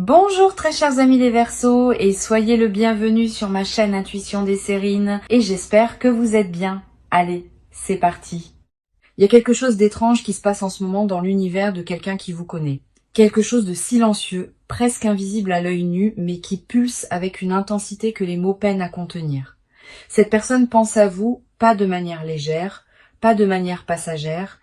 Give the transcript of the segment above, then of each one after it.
Bonjour très chers amis les Verseaux et soyez le bienvenu sur ma chaîne Intuition des Sérines et j'espère que vous êtes bien. Allez, c'est parti. Il y a quelque chose d'étrange qui se passe en ce moment dans l'univers de quelqu'un qui vous connaît. Quelque chose de silencieux, presque invisible à l'œil nu, mais qui pulse avec une intensité que les mots peinent à contenir. Cette personne pense à vous, pas de manière légère, pas de manière passagère.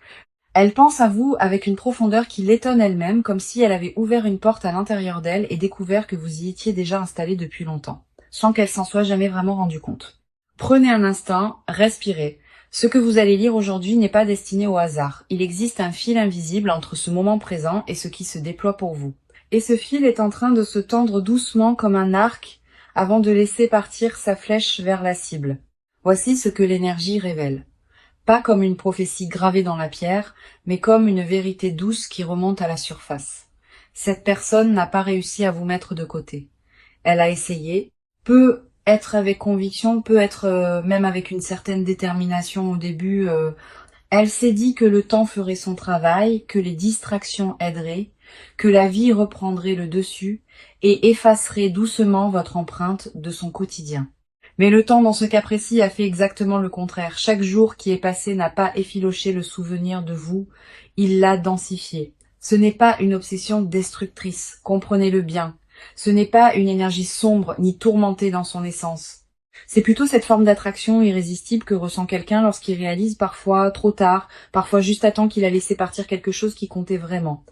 Elle pense à vous avec une profondeur qui l'étonne elle-même, comme si elle avait ouvert une porte à l'intérieur d'elle et découvert que vous y étiez déjà installé depuis longtemps, sans qu'elle s'en soit jamais vraiment rendue compte. Prenez un instant, respirez. Ce que vous allez lire aujourd'hui n'est pas destiné au hasard. Il existe un fil invisible entre ce moment présent et ce qui se déploie pour vous. Et ce fil est en train de se tendre doucement comme un arc avant de laisser partir sa flèche vers la cible. Voici ce que l'énergie révèle. Pas comme une prophétie gravée dans la pierre, mais comme une vérité douce qui remonte à la surface. Cette personne n'a pas réussi à vous mettre de côté. Elle a essayé, peut être avec conviction, peut être même avec une certaine détermination au début. Elle s'est dit que le temps ferait son travail, que les distractions aideraient, que la vie reprendrait le dessus et effacerait doucement votre empreinte de son quotidien. Mais le temps, dans ce cas précis, a fait exactement le contraire. Chaque jour qui est passé n'a pas effiloché le souvenir de vous, il l'a densifié. Ce n'est pas une obsession destructrice, comprenez-le bien. Ce n'est pas une énergie sombre ni tourmentée dans son essence. C'est plutôt cette forme d'attraction irrésistible que ressent quelqu'un lorsqu'il réalise parfois trop tard, parfois juste à temps qu'il a laissé partir quelque chose qui comptait vraiment.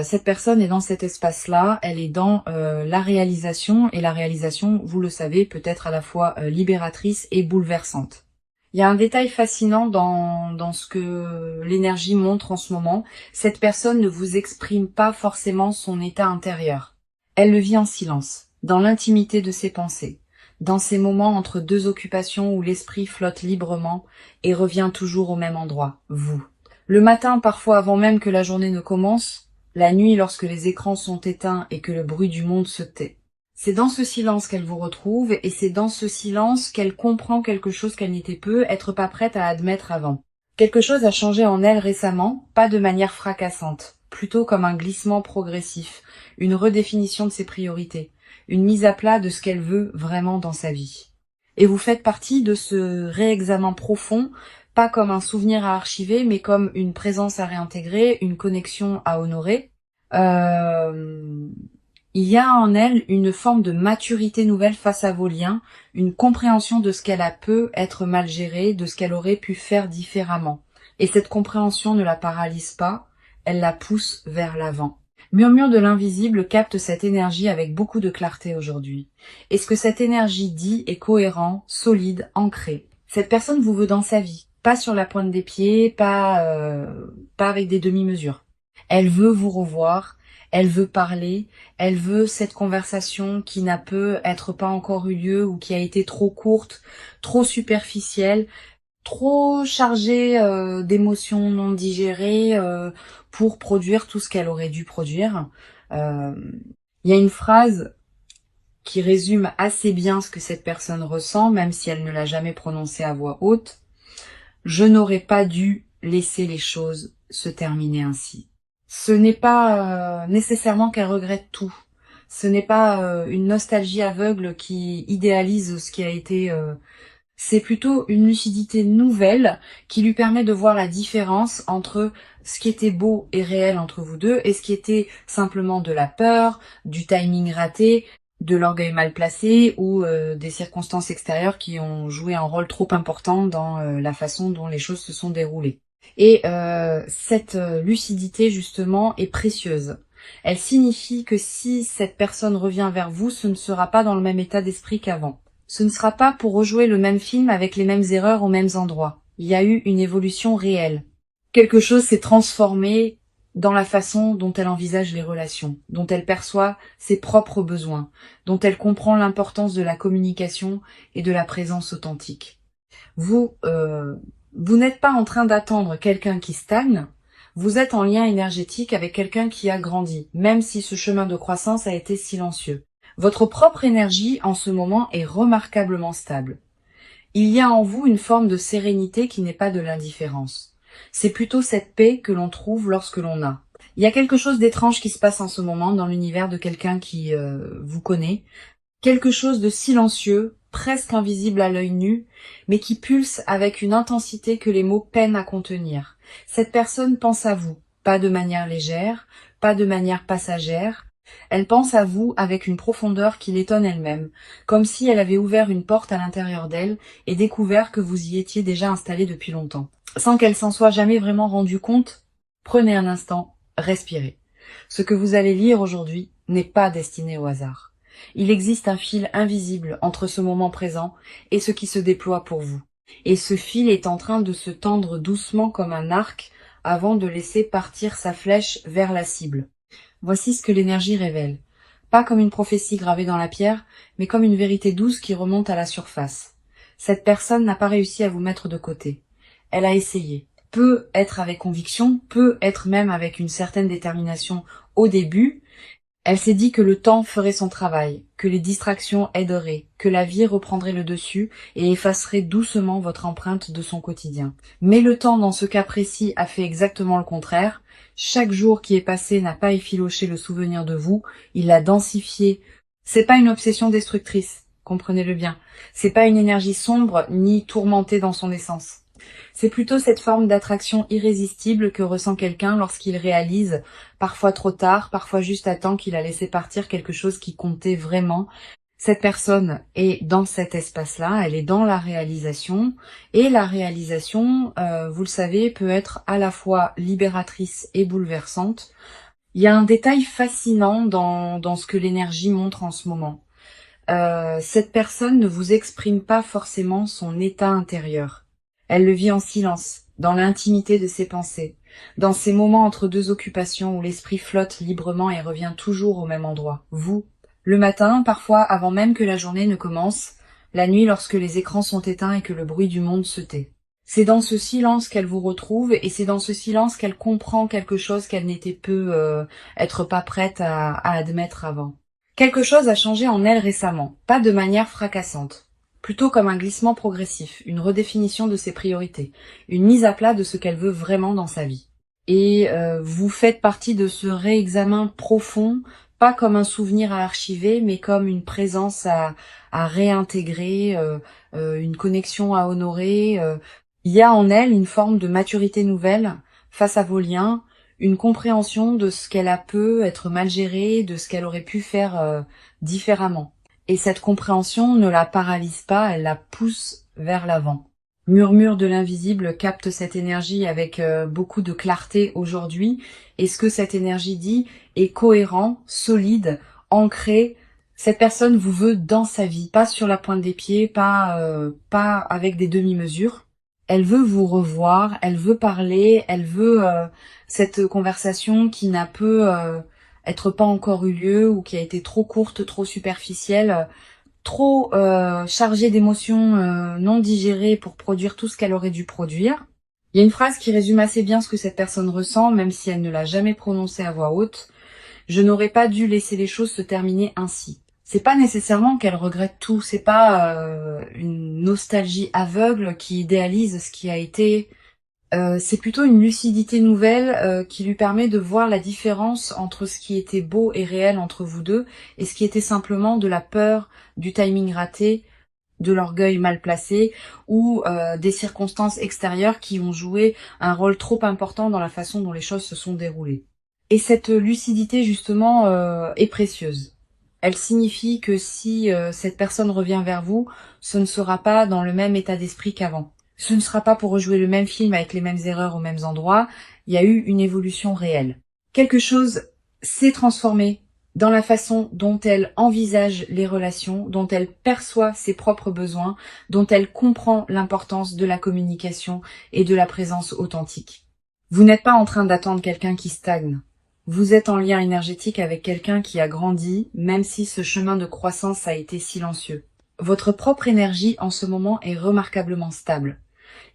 Cette personne est dans cet espace-là, elle est dans la réalisation, et la réalisation, vous le savez, peut être à la fois libératrice et bouleversante. Il y a un détail fascinant dans ce que l'énergie montre en ce moment. Cette personne ne vous exprime pas forcément son état intérieur. Elle le vit en silence, dans l'intimité de ses pensées, dans ces moments entre deux occupations où l'esprit flotte librement et revient toujours au même endroit, vous. Le matin, parfois avant même que la journée ne commence, la nuit lorsque les écrans sont éteints et que le bruit du monde se tait. C'est dans ce silence qu'elle vous retrouve et c'est dans ce silence qu'elle comprend quelque chose qu'elle n'était peut être pas prête à admettre avant. Quelque chose a changé en elle récemment, pas de manière fracassante, plutôt comme un glissement progressif, une redéfinition de ses priorités, une mise à plat de ce qu'elle veut vraiment dans sa vie. Et vous faites partie de ce réexamen profond, pas comme un souvenir à archiver, mais comme une présence à réintégrer, une connexion à honorer. Il y a en elle une forme de maturité nouvelle face à vos liens, une compréhension de ce qu'elle a peut être mal géré, de ce qu'elle aurait pu faire différemment. Et cette compréhension ne la paralyse pas, elle la pousse vers l'avant. Murmure de l'invisible capte cette énergie avec beaucoup de clarté aujourd'hui. Et ce que cette énergie dit est cohérent, solide, ancré. Cette personne vous veut dans sa vie, pas sur la pointe des pieds, pas avec des demi-mesures. Elle veut vous revoir, elle veut parler, elle veut cette conversation qui n'a peut être pas encore eu lieu ou qui a été trop courte, trop superficielle, trop chargée d'émotions non digérées pour produire tout ce qu'elle aurait dû produire. Il y a une phrase qui résume assez bien ce que cette personne ressent, même si elle ne l'a jamais prononcée à voix haute. Je n'aurais pas dû laisser les choses se terminer ainsi. Ce n'est pas nécessairement qu'elle regrette tout. Ce n'est pas une nostalgie aveugle qui idéalise ce qui a été. C'est plutôt une lucidité nouvelle qui lui permet de voir la différence entre ce qui était beau et réel entre vous deux et ce qui était simplement de la peur, du timing raté, de l'orgueil mal placé ou des circonstances extérieures qui ont joué un rôle trop important dans la façon dont les choses se sont déroulées. Et cette lucidité, justement, est précieuse. Elle signifie que si cette personne revient vers vous, ce ne sera pas dans le même état d'esprit qu'avant. Ce ne sera pas pour rejouer le même film avec les mêmes erreurs aux mêmes endroits. Il y a eu une évolution réelle. Quelque chose s'est transformé dans la façon dont elle envisage les relations, dont elle perçoit ses propres besoins, dont elle comprend l'importance de la communication et de la présence authentique. Vous n'êtes pas en train d'attendre quelqu'un qui stagne, vous êtes en lien énergétique avec quelqu'un qui a grandi, même si ce chemin de croissance a été silencieux. Votre propre énergie en ce moment est remarquablement stable. Il y a en vous une forme de sérénité qui n'est pas de l'indifférence. C'est plutôt cette paix que l'on trouve lorsque l'on a. Il y a quelque chose d'étrange qui se passe en ce moment dans l'univers de quelqu'un qui vous connaît. Quelque chose de silencieux, presque invisible à l'œil nu, mais qui pulse avec une intensité que les mots peinent à contenir. Cette personne pense à vous, pas de manière légère, pas de manière passagère. Elle pense à vous avec une profondeur qui l'étonne elle-même, comme si elle avait ouvert une porte à l'intérieur d'elle et découvert que vous y étiez déjà installé depuis longtemps. Sans qu'elle s'en soit jamais vraiment rendue compte, prenez un instant, respirez. Ce que vous allez lire aujourd'hui n'est pas destiné au hasard. Il existe un fil invisible entre ce moment présent et ce qui se déploie pour vous. Et ce fil est en train de se tendre doucement comme un arc avant de laisser partir sa flèche vers la cible. Voici ce que l'énergie révèle. Pas comme une prophétie gravée dans la pierre, mais comme une vérité douce qui remonte à la surface. Cette personne n'a pas réussi à vous mettre de côté. Elle a essayé. Peut être avec conviction, peut être même avec une certaine détermination au début. Elle s'est dit que le temps ferait son travail, que les distractions aideraient, que la vie reprendrait le dessus et effacerait doucement votre empreinte de son quotidien. Mais le temps, dans ce cas précis, a fait exactement le contraire. Chaque jour qui est passé n'a pas effiloché le souvenir de vous, il l'a densifié. C'est pas une obsession destructrice, comprenez-le bien. C'est pas une énergie sombre ni tourmentée dans son essence. C'est plutôt cette forme d'attraction irrésistible que ressent quelqu'un lorsqu'il réalise, parfois trop tard, parfois juste à temps qu'il a laissé partir quelque chose qui comptait vraiment. Cette personne est dans cet espace-là, elle est dans la réalisation, et la réalisation, vous le savez, peut être à la fois libératrice et bouleversante. Il y a un détail fascinant dans ce que l'énergie montre en ce moment. Cette personne ne vous exprime pas forcément son état intérieur. Elle le vit en silence, dans l'intimité de ses pensées, dans ces moments entre deux occupations où l'esprit flotte librement et revient toujours au même endroit. Vous, le matin, parfois avant même que la journée ne commence, la nuit lorsque les écrans sont éteints et que le bruit du monde se tait. C'est dans ce silence qu'elle vous retrouve et c'est dans ce silence qu'elle comprend quelque chose qu'elle n'était être pas prête à admettre avant. Quelque chose a changé en elle récemment, pas de manière fracassante. Plutôt comme un glissement progressif, une redéfinition de ses priorités, une mise à plat de ce qu'elle veut vraiment dans sa vie. Et vous faites partie de ce réexamen profond, pas comme un souvenir à archiver, mais comme une présence à réintégrer, une connexion à honorer. Il y a en elle une forme de maturité nouvelle face à vos liens, une compréhension de ce qu'elle a pu être mal géré, de ce qu'elle aurait pu faire différemment. Et cette compréhension ne la paralyse pas, elle la pousse vers l'avant. Murmure de l'invisible capte cette énergie avec beaucoup de clarté aujourd'hui. Et ce que cette énergie dit est cohérent, solide, ancré. Cette personne vous veut dans sa vie, pas sur la pointe des pieds, pas avec des demi-mesures. Elle veut vous revoir, elle veut parler, elle veut cette conversation qui n'a pu être pas encore eu lieu ou qui a été trop courte, trop superficielle, trop chargée d'émotions non digérées pour produire tout ce qu'elle aurait dû produire. Il y a une phrase qui résume assez bien ce que cette personne ressent, même si elle ne l'a jamais prononcée à voix haute. Je n'aurais pas dû laisser les choses se terminer ainsi. C'est pas nécessairement qu'elle regrette tout, c'est pas une nostalgie aveugle qui idéalise ce qui a été. C'est plutôt une lucidité nouvelle qui lui permet de voir la différence entre ce qui était beau et réel entre vous deux et ce qui était simplement de la peur, du timing raté, de l'orgueil mal placé ou des circonstances extérieures qui ont joué un rôle trop important dans la façon dont les choses se sont déroulées. Et cette lucidité justement est précieuse. Elle signifie que si cette personne revient vers vous, ce ne sera pas dans le même état d'esprit qu'avant. Ce ne sera pas pour rejouer le même film avec les mêmes erreurs aux mêmes endroits. Il y a eu une évolution réelle. Quelque chose s'est transformé dans la façon dont elle envisage les relations, dont elle perçoit ses propres besoins, dont elle comprend l'importance de la communication et de la présence authentique. Vous n'êtes pas en train d'attendre quelqu'un qui stagne. Vous êtes en lien énergétique avec quelqu'un qui a grandi, même si ce chemin de croissance a été silencieux. Votre propre énergie en ce moment est remarquablement stable.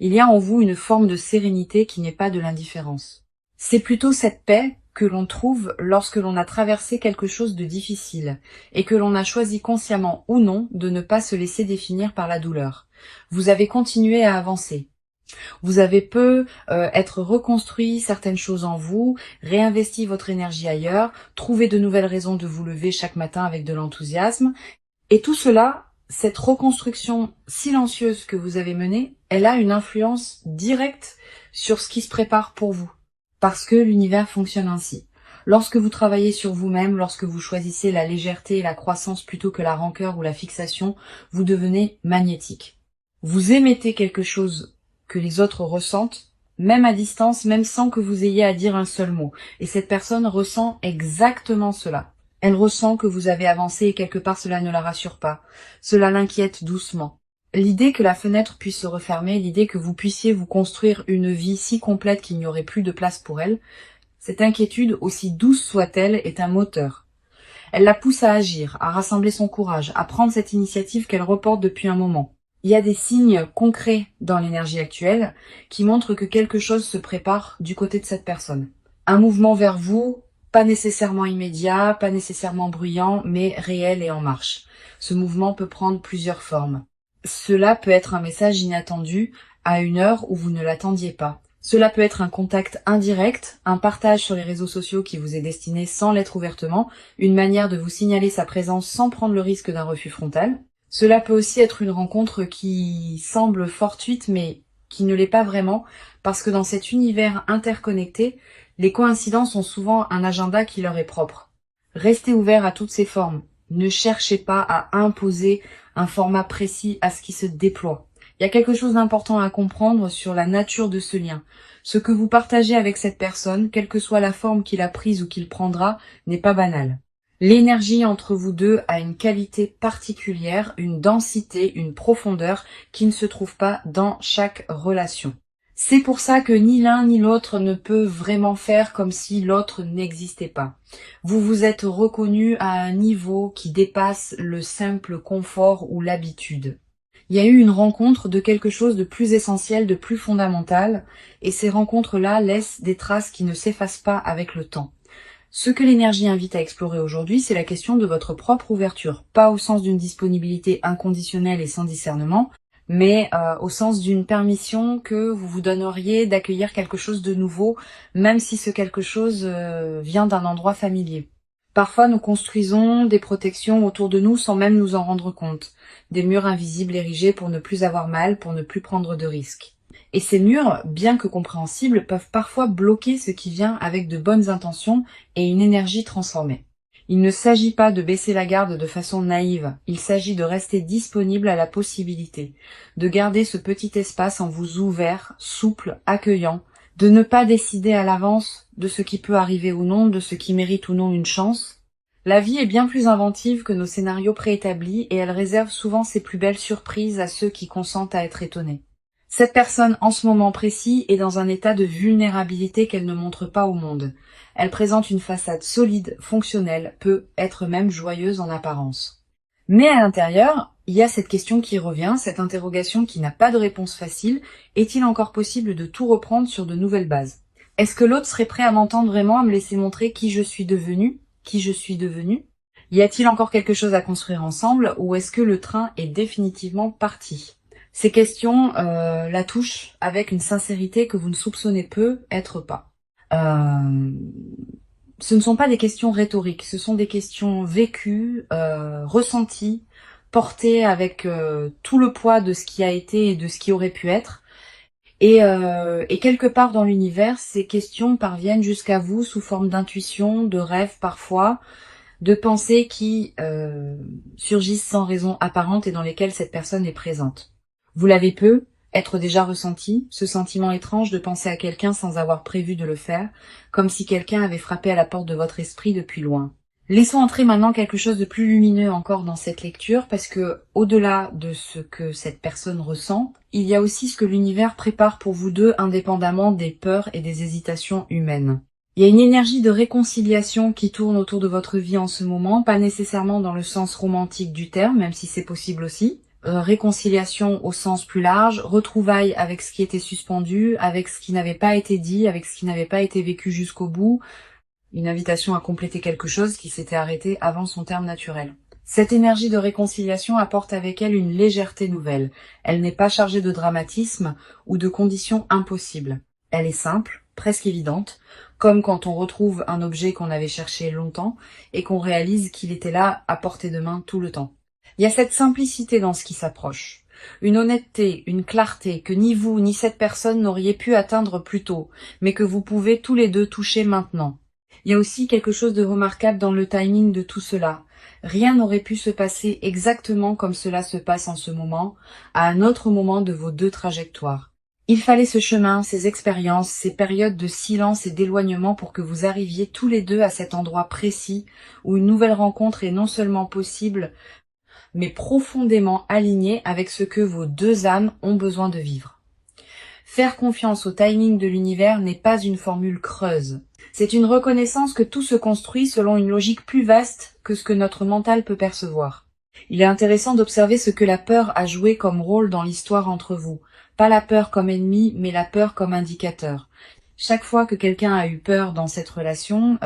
Il y a en vous une forme de sérénité qui n'est pas de l'indifférence. C'est plutôt cette paix que l'on trouve lorsque l'on a traversé quelque chose de difficile et que l'on a choisi consciemment ou non de ne pas se laisser définir par la douleur. Vous avez continué à avancer. Vous avez être reconstruit certaines choses en vous, réinvesti votre énergie ailleurs, trouvé de nouvelles raisons de vous lever chaque matin avec de l'enthousiasme. Et tout cela, cette reconstruction silencieuse que vous avez menée, elle a une influence directe sur ce qui se prépare pour vous. Parce que l'univers fonctionne ainsi. Lorsque vous travaillez sur vous-même, lorsque vous choisissez la légèreté et la croissance plutôt que la rancœur ou la fixation, vous devenez magnétique. Vous émettez quelque chose que les autres ressentent, même à distance, même sans que vous ayez à dire un seul mot. Et cette personne ressent exactement cela. Elle ressent que vous avez avancé et quelque part cela ne la rassure pas. Cela l'inquiète doucement. L'idée que la fenêtre puisse se refermer, l'idée que vous puissiez vous construire une vie si complète qu'il n'y aurait plus de place pour elle, cette inquiétude, aussi douce soit-elle, est un moteur. Elle la pousse à agir, à rassembler son courage, à prendre cette initiative qu'elle reporte depuis un moment. Il y a des signes concrets dans l'énergie actuelle qui montrent que quelque chose se prépare du côté de cette personne. Un mouvement vers vous, pas nécessairement immédiat, pas nécessairement bruyant, mais réel et en marche. Ce mouvement peut prendre plusieurs formes. Cela peut être un message inattendu à une heure où vous ne l'attendiez pas. Cela peut être un contact indirect, un partage sur les réseaux sociaux qui vous est destiné sans l'être ouvertement, une manière de vous signaler sa présence sans prendre le risque d'un refus frontal. Cela peut aussi être une rencontre qui semble fortuite mais qui ne l'est pas vraiment, parce que dans cet univers interconnecté, les coïncidences ont souvent un agenda qui leur est propre. Restez ouvert à toutes ces formes. Ne cherchez pas à imposer un format précis à ce qui se déploie. Il y a quelque chose d'important à comprendre sur la nature de ce lien. Ce que vous partagez avec cette personne, quelle que soit la forme qu'il a prise ou qu'il prendra, n'est pas banal. L'énergie entre vous deux a une qualité particulière, une densité, une profondeur qui ne se trouve pas dans chaque relation. C'est pour ça que ni l'un ni l'autre ne peut vraiment faire comme si l'autre n'existait pas. Vous vous êtes reconnu à un niveau qui dépasse le simple confort ou l'habitude. Il y a eu une rencontre de quelque chose de plus essentiel, de plus fondamental, et ces rencontres-là laissent des traces qui ne s'effacent pas avec le temps. Ce que l'énergie invite à explorer aujourd'hui, c'est la question de votre propre ouverture, pas au sens d'une disponibilité inconditionnelle et sans discernement, mais au sens d'une permission que vous vous donneriez d'accueillir quelque chose de nouveau, même si ce quelque chose vient d'un endroit familier. Parfois, nous construisons des protections autour de nous sans même nous en rendre compte, des murs invisibles érigés pour ne plus avoir mal, pour ne plus prendre de risques. Et ces murs, bien que compréhensibles, peuvent parfois bloquer ce qui vient avec de bonnes intentions et une énergie transformée. Il ne s'agit pas de baisser la garde de façon naïve, il s'agit de rester disponible à la possibilité, de garder ce petit espace en vous ouvert, souple, accueillant, de ne pas décider à l'avance de ce qui peut arriver ou non, de ce qui mérite ou non une chance. La vie est bien plus inventive que nos scénarios préétablis et elle réserve souvent ses plus belles surprises à ceux qui consentent à être étonnés. Cette personne, en ce moment précis, est dans un état de vulnérabilité qu'elle ne montre pas au monde. Elle présente une façade solide, fonctionnelle, peut être même joyeuse en apparence. Mais à l'intérieur, il y a cette question qui revient, cette interrogation qui n'a pas de réponse facile. Est-il encore possible de tout reprendre sur de nouvelles bases? Est-ce que l'autre serait prêt à m'entendre vraiment, à me laisser montrer qui je suis devenue? Qui je suis devenue? Y a-t-il encore quelque chose à construire ensemble, ou est-ce que le train est définitivement parti? Ces questions la touchent avec une sincérité que vous ne soupçonnez peu être pas. Ce ne sont pas des questions rhétoriques, ce sont des questions vécues, ressenties, portées avec tout le poids de ce qui a été et de ce qui aurait pu être. Et quelque part dans l'univers, ces questions parviennent jusqu'à vous sous forme d'intuition, de rêves parfois, de pensées qui surgissent sans raison apparente et dans lesquelles cette personne est présente. Vous l'avez être déjà ressenti, ce sentiment étrange de penser à quelqu'un sans avoir prévu de le faire, comme si quelqu'un avait frappé à la porte de votre esprit depuis loin. Laissons entrer maintenant quelque chose de plus lumineux encore dans cette lecture, parce que, au-delà de ce que cette personne ressent, il y a aussi ce que l'univers prépare pour vous deux indépendamment des peurs et des hésitations humaines. Il y a une énergie de réconciliation qui tourne autour de votre vie en ce moment, pas nécessairement dans le sens romantique du terme, même si c'est possible aussi. Réconciliation au sens plus large, retrouvailles avec ce qui était suspendu, avec ce qui n'avait pas été dit, avec ce qui n'avait pas été vécu jusqu'au bout, une invitation à compléter quelque chose qui s'était arrêté avant son terme naturel. Cette énergie de réconciliation apporte avec elle une légèreté nouvelle. Elle n'est pas chargée de dramatisme ou de conditions impossibles. Elle est simple, presque évidente, comme quand on retrouve un objet qu'on avait cherché longtemps et qu'on réalise qu'il était là à portée de main tout le temps. Il y a cette simplicité dans ce qui s'approche. Une honnêteté, une clarté que ni vous ni cette personne n'auriez pu atteindre plus tôt, mais que vous pouvez tous les deux toucher maintenant. Il y a aussi quelque chose de remarquable dans le timing de tout cela. Rien n'aurait pu se passer exactement comme cela se passe en ce moment, à un autre moment de vos deux trajectoires. Il fallait ce chemin, ces expériences, ces périodes de silence et d'éloignement pour que vous arriviez tous les deux à cet endroit précis où une nouvelle rencontre est non seulement possible, mais profondément alignée avec ce que vos deux âmes ont besoin de vivre. Faire confiance au timing de l'univers n'est pas une formule creuse. C'est une reconnaissance que tout se construit selon une logique plus vaste que ce que notre mental peut percevoir. Il est intéressant d'observer ce que la peur a joué comme rôle dans l'histoire entre vous. Pas la peur comme ennemi, mais la peur comme indicateur. Chaque fois que quelqu'un a eu peur dans cette relation,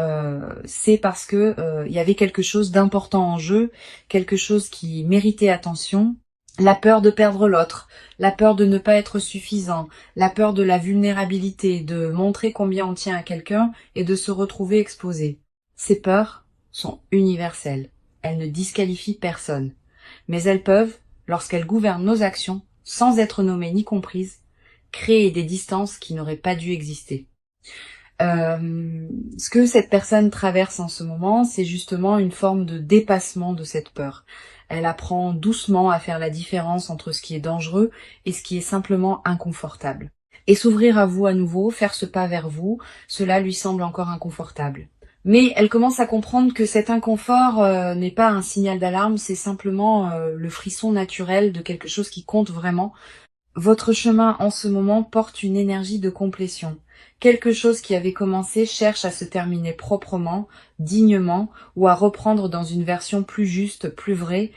c'est parce que il y avait quelque chose d'important en jeu, quelque chose qui méritait attention. La peur de perdre l'autre, la peur de ne pas être suffisant, la peur de la vulnérabilité, de montrer combien on tient à quelqu'un et de se retrouver exposé. Ces peurs sont universelles. Elles ne disqualifient personne. Mais elles peuvent, lorsqu'elles gouvernent nos actions, sans être nommées ni comprises, créer des distances qui n'auraient pas dû exister. Ce que cette personne traverse en ce moment, c'est justement une forme de dépassement de cette peur. Elle apprend doucement à faire la différence entre ce qui est dangereux et ce qui est simplement inconfortable. Et s'ouvrir à vous à nouveau, faire ce pas vers vous, cela lui semble encore inconfortable. Mais elle commence à comprendre que cet inconfort n'est pas un signal d'alarme, c'est simplement le frisson naturel de quelque chose qui compte vraiment. Votre chemin en ce moment porte une énergie de complétion. Quelque chose qui avait commencé cherche à se terminer proprement, dignement, ou à reprendre dans une version plus juste, plus vraie.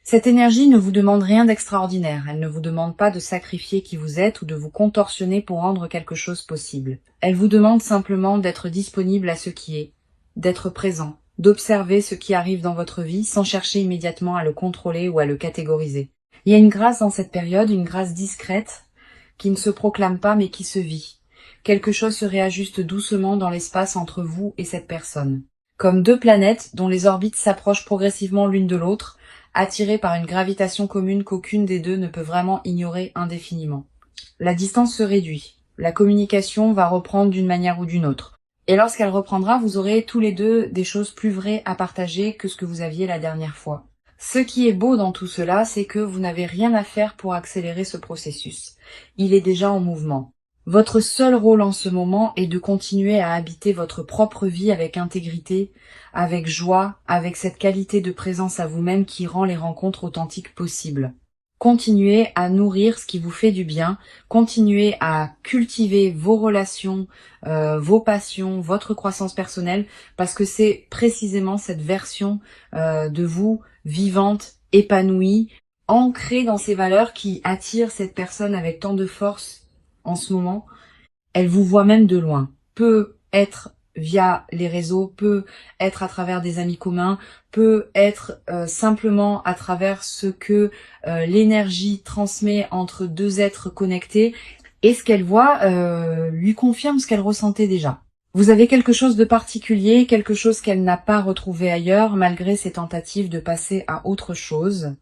Cette énergie ne vous demande rien d'extraordinaire. Elle ne vous demande pas de sacrifier qui vous êtes ou de vous contorsionner pour rendre quelque chose possible. Elle vous demande simplement d'être disponible à ce qui est, d'être présent, d'observer ce qui arrive dans votre vie sans chercher immédiatement à le contrôler ou à le catégoriser. Il y a une grâce dans cette période, une grâce discrète, qui ne se proclame pas mais qui se vit. Quelque chose se réajuste doucement dans l'espace entre vous et cette personne. Comme deux planètes dont les orbites s'approchent progressivement l'une de l'autre, attirées par une gravitation commune qu'aucune des deux ne peut vraiment ignorer indéfiniment. La distance se réduit. La communication va reprendre d'une manière ou d'une autre. Et lorsqu'elle reprendra, vous aurez tous les deux des choses plus vraies à partager que ce que vous aviez la dernière fois. Ce qui est beau dans tout cela, c'est que vous n'avez rien à faire pour accélérer ce processus. Il est déjà en mouvement. Votre seul rôle en ce moment est de continuer à habiter votre propre vie avec intégrité, avec joie, avec cette qualité de présence à vous-même qui rend les rencontres authentiques possibles. Continuez à nourrir ce qui vous fait du bien, continuez à cultiver vos relations, vos passions, votre croissance personnelle, parce que c'est précisément cette version de vous vivante, épanouie, ancrée dans ces valeurs qui attire cette personne avec tant de force en ce moment. Elle vous voit même de loin. Peut être via les réseaux, peut être à travers des amis communs, peut être simplement à travers ce que l'énergie transmet entre deux êtres connectés. Et ce qu'elle voit lui confirme ce qu'elle ressentait déjà. Vous avez quelque chose de particulier, quelque chose qu'elle n'a pas retrouvé ailleurs, malgré ses tentatives de passer à autre chose,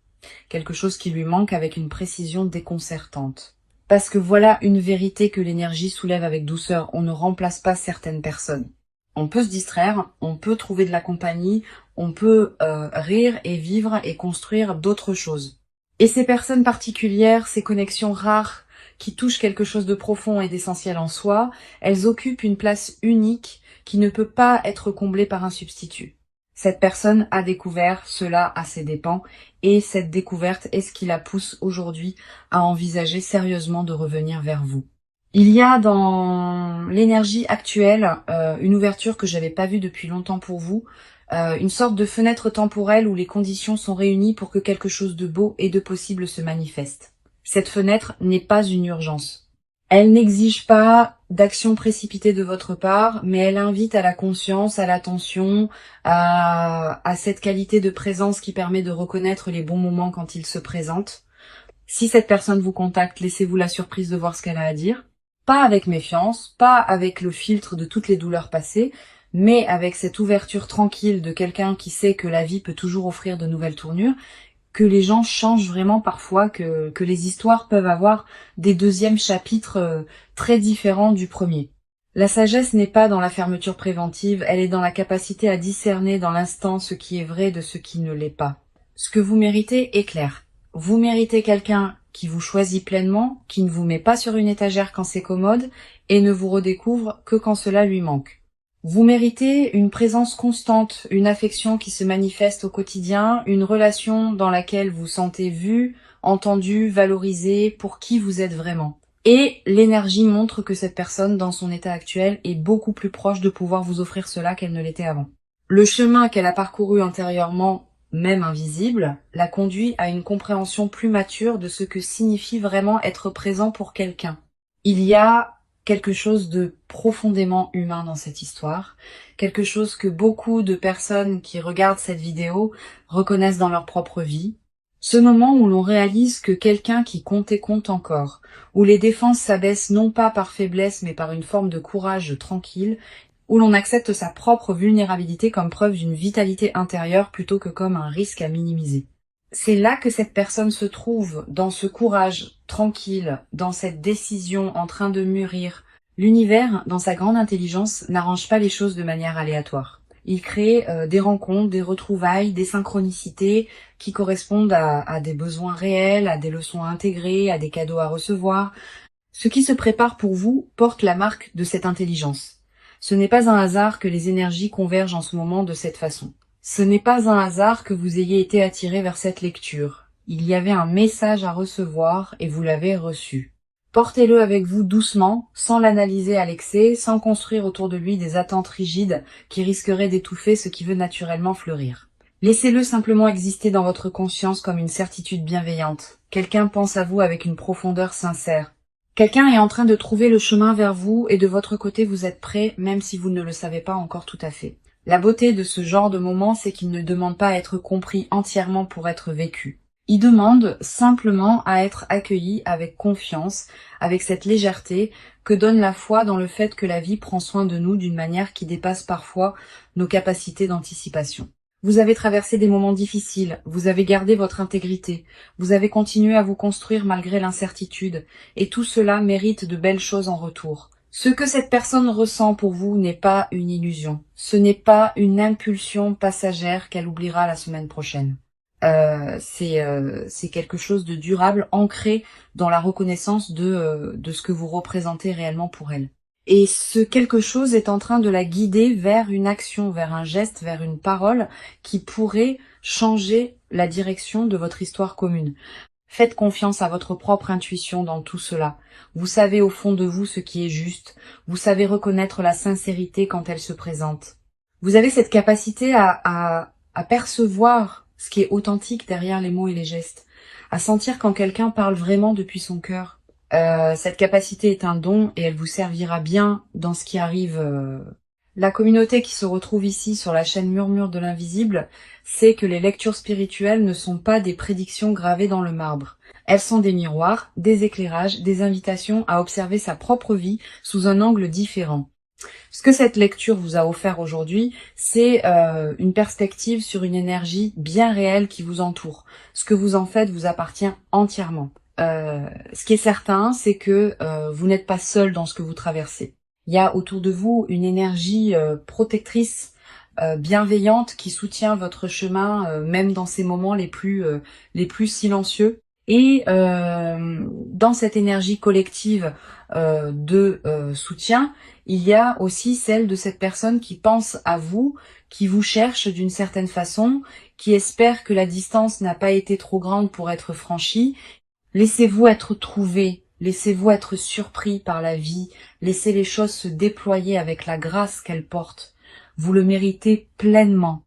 quelque chose qui lui manque avec une précision déconcertante. Parce que voilà une vérité que l'énergie soulève avec douceur, on ne remplace pas certaines personnes. On peut se distraire, on peut trouver de la compagnie, on peut rire et vivre et construire d'autres choses. Et ces personnes particulières, ces connexions rares, qui touchent quelque chose de profond et d'essentiel en soi, elles occupent une place unique qui ne peut pas être comblée par un substitut. Cette personne a découvert cela à ses dépens et cette découverte est ce qui la pousse aujourd'hui à envisager sérieusement de revenir vers vous. Il y a dans l'énergie actuelle une ouverture que j'avais pas vue depuis longtemps pour vous, une sorte de fenêtre temporelle où les conditions sont réunies pour que quelque chose de beau et de possible se manifeste. Cette fenêtre n'est pas une urgence. Elle n'exige pas d'action précipitée de votre part, mais elle invite à la conscience, à l'attention, à cette qualité de présence qui permet de reconnaître les bons moments quand ils se présentent. Si cette personne vous contacte, laissez-vous la surprise de voir ce qu'elle a à dire. Pas avec méfiance, pas avec le filtre de toutes les douleurs passées, mais avec cette ouverture tranquille de quelqu'un qui sait que la vie peut toujours offrir de nouvelles tournures, que les gens changent vraiment parfois, que les histoires peuvent avoir des deuxièmes chapitres très différents du premier. La sagesse n'est pas dans la fermeture préventive, elle est dans la capacité à discerner dans l'instant ce qui est vrai de ce qui ne l'est pas. Ce que vous méritez est clair. Vous méritez quelqu'un qui vous choisit pleinement, qui ne vous met pas sur une étagère quand c'est commode et ne vous redécouvre que quand cela lui manque. Vous méritez une présence constante, une affection qui se manifeste au quotidien, une relation dans laquelle vous sentez vu, entendu, valorisé pour qui vous êtes vraiment. Et l'énergie montre que cette personne, dans son état actuel, est beaucoup plus proche de pouvoir vous offrir cela qu'elle ne l'était avant. Le chemin qu'elle a parcouru antérieurement, même invisible, la conduit à une compréhension plus mature de ce que signifie vraiment être présent pour quelqu'un. Il y a quelque chose de profondément humain dans cette histoire, quelque chose que beaucoup de personnes qui regardent cette vidéo reconnaissent dans leur propre vie. Ce moment où l'on réalise que quelqu'un qui compte et compte encore, où les défenses s'abaissent non pas par faiblesse mais par une forme de courage tranquille, où l'on accepte sa propre vulnérabilité comme preuve d'une vitalité intérieure plutôt que comme un risque à minimiser. C'est là que cette personne se trouve, dans ce courage tranquille, dans cette décision en train de mûrir. L'univers, dans sa grande intelligence, n'arrange pas les choses de manière aléatoire. Il crée des rencontres, des retrouvailles, des synchronicités qui correspondent à des besoins réels, à des leçons à intégrer, à des cadeaux à recevoir. Ce qui se prépare pour vous porte la marque de cette intelligence. Ce n'est pas un hasard que les énergies convergent en ce moment de cette façon. Ce n'est pas un hasard que vous ayez été attiré vers cette lecture. Il y avait un message à recevoir et vous l'avez reçu. Portez-le avec vous doucement, sans l'analyser à l'excès, sans construire autour de lui des attentes rigides qui risqueraient d'étouffer ce qui veut naturellement fleurir. Laissez-le simplement exister dans votre conscience comme une certitude bienveillante. Quelqu'un pense à vous avec une profondeur sincère. Quelqu'un est en train de trouver le chemin vers vous et de votre côté vous êtes prêt, même si vous ne le savez pas encore tout à fait. La beauté de ce genre de moment, c'est qu'il ne demande pas à être compris entièrement pour être vécu. Il demande simplement à être accueilli avec confiance, avec cette légèreté que donne la foi dans le fait que la vie prend soin de nous d'une manière qui dépasse parfois nos capacités d'anticipation. Vous avez traversé des moments difficiles, vous avez gardé votre intégrité, vous avez continué à vous construire malgré l'incertitude, et tout cela mérite de belles choses en retour. Ce que cette personne ressent pour vous n'est pas une illusion. Ce n'est pas une impulsion passagère qu'elle oubliera la semaine prochaine. C'est quelque chose de durable, ancré dans la reconnaissance de ce que vous représentez réellement pour elle. Et ce quelque chose est en train de la guider vers une action, vers un geste, vers une parole qui pourrait changer la direction de votre histoire commune. Faites confiance à votre propre intuition dans tout cela. Vous savez au fond de vous ce qui est juste. Vous savez reconnaître la sincérité quand elle se présente. Vous avez cette capacité à percevoir ce qui est authentique derrière les mots et les gestes. À sentir quand quelqu'un parle vraiment depuis son cœur. Cette capacité est un don et elle vous servira bien dans ce qui arrive. La communauté qui se retrouve ici sur la chaîne Murmure de l'Invisible sait que les lectures spirituelles ne sont pas des prédictions gravées dans le marbre. Elles sont des miroirs, des éclairages, des invitations à observer sa propre vie sous un angle différent. Ce que cette lecture vous a offert aujourd'hui, c'est une perspective sur une énergie bien réelle qui vous entoure. Ce que vous en faites vous appartient entièrement. Ce qui est certain, c'est que vous n'êtes pas seul dans ce que vous traversez. Il y a autour de vous une énergie protectrice, bienveillante qui soutient votre chemin, même dans ces moments les plus silencieux. Et dans cette énergie collective de soutien, il y a aussi celle de cette personne qui pense à vous, qui vous cherche d'une certaine façon, qui espère que la distance n'a pas été trop grande pour être franchie. Laissez-vous être trouvé, laissez-vous être surpris par la vie, laissez les choses se déployer avec la grâce qu'elles portent. Vous le méritez pleinement.